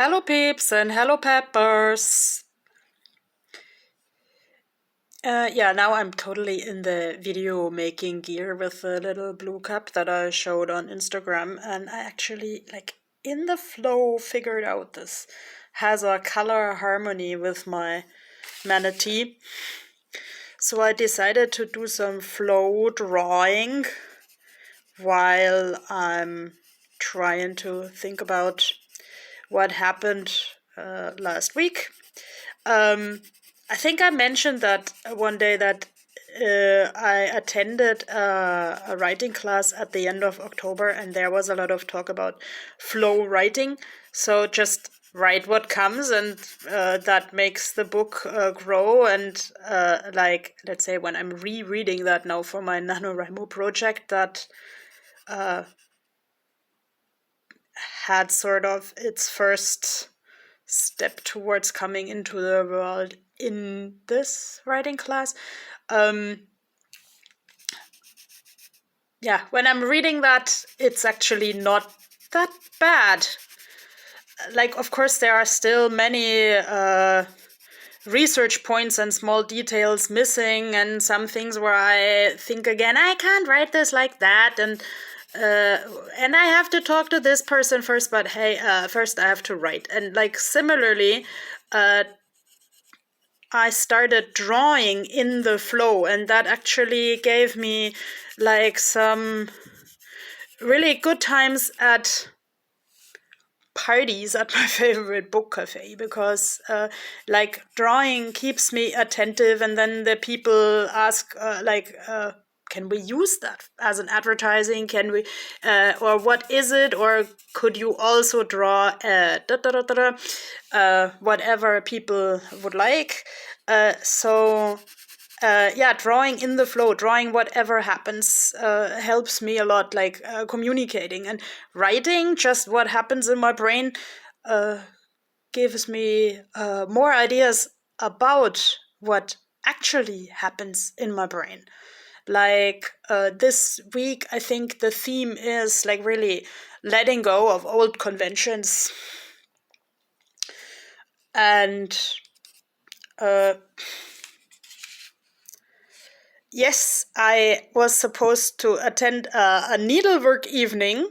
Hello peeps and hello peppers. Now I'm totally in the video making gear with the little blue cup that I showed on Instagram, and I actually, in the flow, figured out this has a color harmony with my manatee. So I decided to do some flow drawing while I'm trying to think about what happened last week. I think I mentioned that one day that I attended a writing class at the end of October, and there was a lot of talk about flow writing. So just write what comes, and that makes the book grow. And let's say when I'm rereading that now for my Nanowrimo project, that had sort of its first step towards coming into the world in this writing class. When I'm reading that, it's actually not that bad. Of course, there are still many research points and small details missing, and some things where I think again, I can't write this like that, and I have to talk to this person first, but hey, first I have to write. And similarly, I started drawing in the flow, and that actually gave me some really good times at parties at my favorite book cafe, because drawing keeps me attentive, and then the people ask can we use that as an advertising? Can we or what is it? Or could you also draw whatever people would like? Drawing in the flow, drawing whatever happens, helps me a lot, communicating. And writing just what happens in my brain gives me more ideas about what actually happens in my brain. This week, I think the theme is really letting go of old conventions. And yes, I was supposed to attend a needlework evening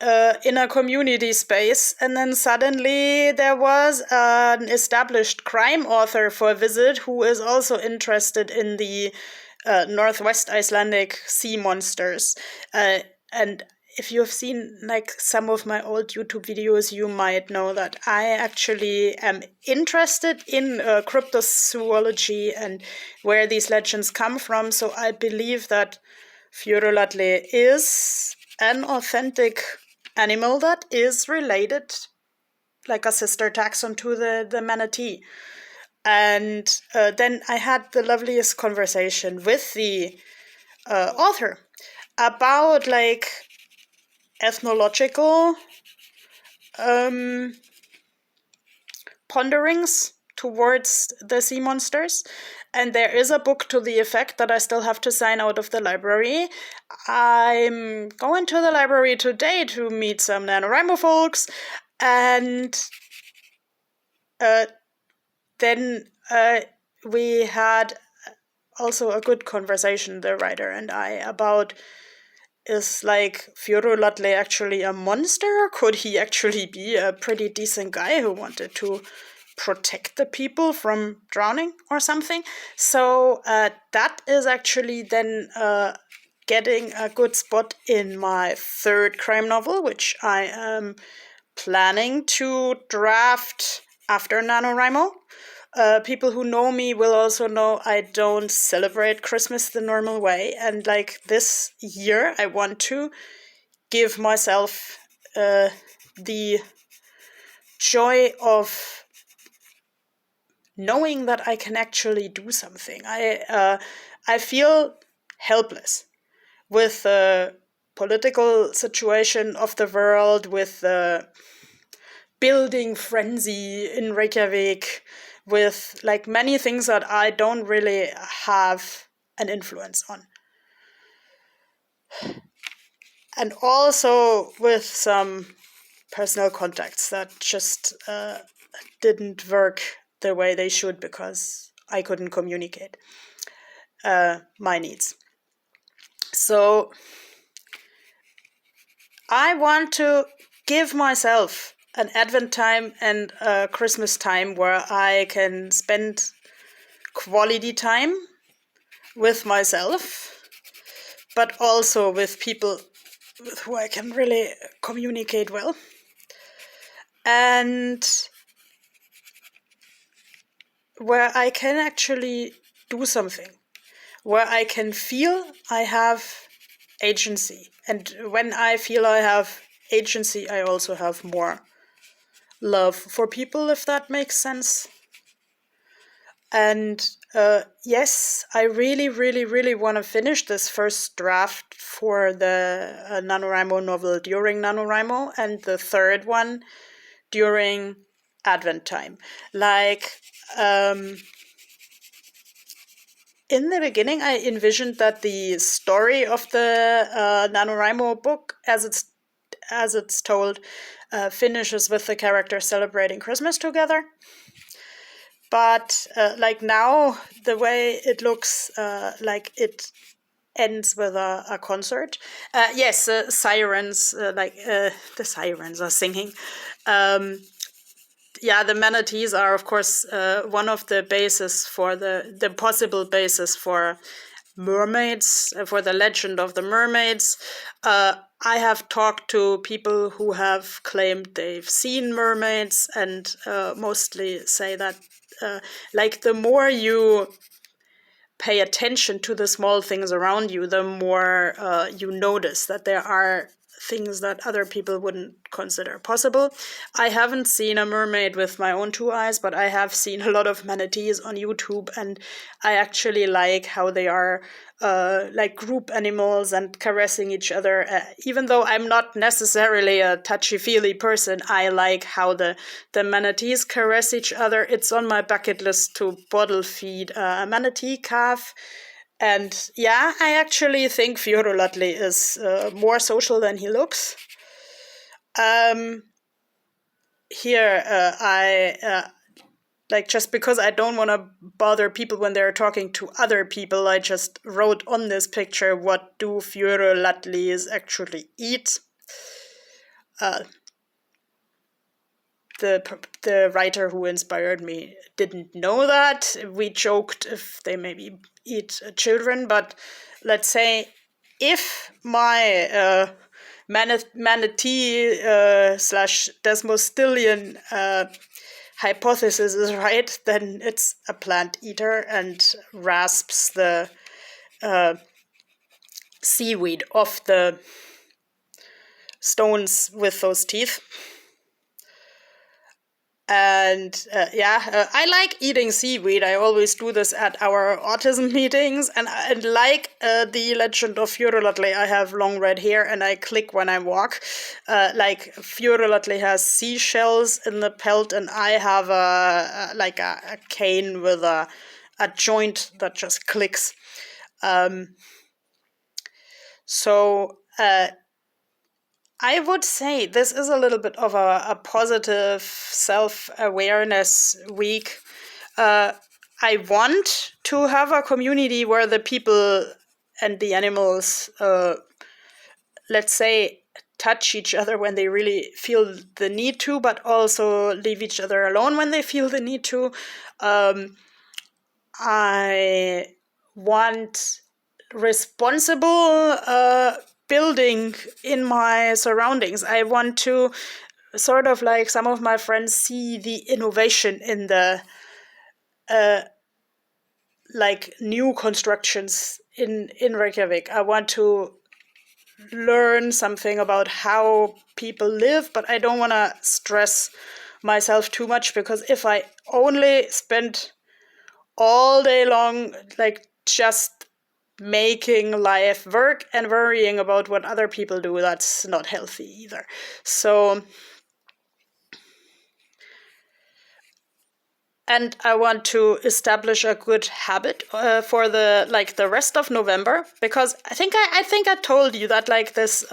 in a community space, and then suddenly there was an established crime author for a visit who is also interested in the Northwest Icelandic sea monsters. And if you have seen some of my old YouTube videos, you might know that I actually am interested in cryptozoology and where these legends come from. So I believe that Fjörulatli is an authentic animal that is related, like a sister taxon, to the manatee. And then I had the loveliest conversation with the author about ethnological ponderings towards the sea monsters. And there is a book to the effect that I still have to sign out of the library. I'm going to the library today to meet some Nanowrimo folks, and then we had also a good conversation, the writer and I, about, is Fjörulatli actually a monster? Could he actually be a pretty decent guy who wanted to protect the people from drowning or something? So that is actually then getting a good spot in my third crime novel, which I am planning to draft after NaNoWriMo. People who know me will also know I don't celebrate Christmas the normal way. And this year, I want to give myself the joy of knowing that I can actually do something. I feel helpless with the political situation of the world, with the building frenzy in Reykjavik, with many things that I don't really have an influence on. And also with some personal contacts that just didn't work the way they should because I couldn't communicate my needs. So I want to give myself an Advent time and a Christmas time where I can spend quality time with myself, but also with people with who I can really communicate well. And where I can actually do something, where I can feel I have agency. And when I feel I have agency, I also have more love for people, if that makes sense. And yes, I really, really, really want to finish this first draft for the Nanowrimo novel during Nanowrimo, and the third one during Advent time. Like, in the beginning, I envisioned that the story of the Nanowrimo book, as it's told, finishes with the characters celebrating Christmas together. But like now, the way it looks, like it ends with a concert. Yes, sirens, the sirens are singing. Yeah, the manatees are, of course, one of the bases for the possible basis for mermaids, for the legend of the mermaids. I have talked to people who have claimed they've seen mermaids and mostly say that like the more you pay attention to the small things around you, the more you notice that there are things that other people wouldn't consider possible. I haven't seen a mermaid with my own two eyes, but I have seen a lot of manatees on YouTube, and I actually like how they are like group animals and caressing each other. Even though I'm not necessarily a touchy-feely person, I like how the manatees caress each other. It's on my bucket list to bottle feed a manatee calf. And yeah, I actually think Fiorulatli is more social than he looks. Here, I like, just because I don't want to bother people when they're talking to other people, I just wrote on this picture, what do Fiorulatlis actually eat? The writer who inspired me didn't know that. We joked if they maybe eat children, but let's say if my manatee slash desmostillion hypothesis is right, then it's a plant eater and rasps the seaweed off the stones with those teeth. And I like eating seaweed. I always do this at our autism meetings. And like the legend of Fiorulatli, I have long red hair and I click when I walk. Like Fiorulatli has seashells in the pelt, and I have a cane with a joint that just clicks. So I would say this is a little bit of a positive self-awareness week. I want to have a community where the people and the animals, let's say, touch each other when they really feel the need to, but also leave each other alone when they feel the need to. I want responsible building in my surroundings. I want to, sort of like some of my friends, see the innovation in the like new constructions in Reykjavik. I want to learn something about how people live, but I don't want to stress myself too much, because if I only spend all day long like just making life work and worrying about what other people do, that's not healthy either. So and I want to establish a good habit for the rest of November, because I think I told you that like this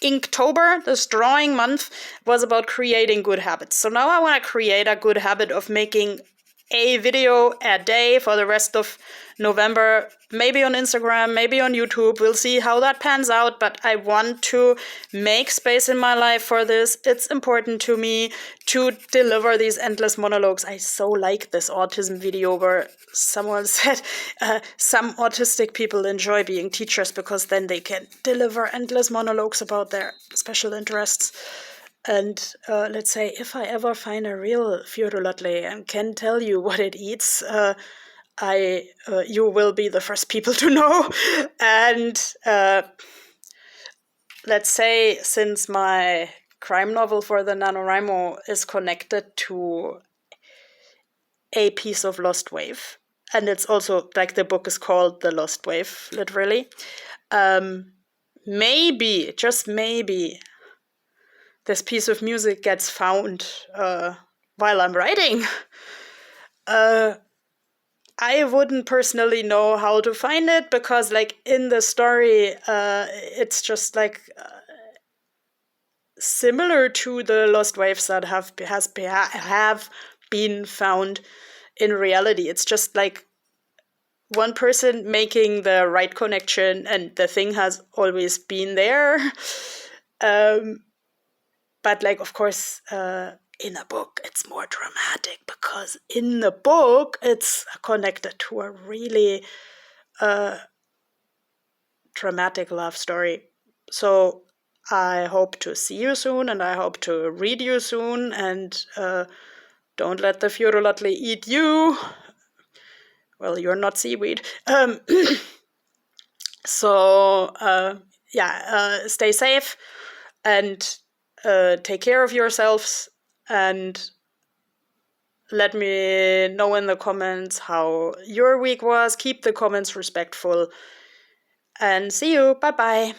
Inktober, this drawing month, was about creating good habits. So now I want to create a good habit of making a video a day for the rest of November, maybe on Instagram, maybe on YouTube. We'll see how that pans out, but I want to make space in my life for this. It's important to me to deliver these endless monologues. I so like this autism video where someone said some autistic people enjoy being teachers because then they can deliver endless monologues about their special interests. And let's say if I ever find a real Fiorolotli and can tell you what it eats, you will be the first people to know. And let's say since my crime novel for the Nanowrimo is connected to a piece of Lost Wave, and it's also like the book is called The Lost Wave, literally. Maybe, just maybe, this piece of music gets found while I'm writing. I wouldn't personally know how to find it because, like, in the story, it's just like similar to the lost waves that have been found in reality. It's just like one person making the right connection, and the thing has always been there. But like, of course, in a book, it's more dramatic because in the book, it's connected to a really dramatic love story. So I hope to see you soon, and I hope to read you soon, and don't let the Fiorolotli eat you. Well, you're not seaweed. So, stay safe and take care of yourselves, and let me know in the comments how your week was. Keep the comments respectful, and see you. Bye bye.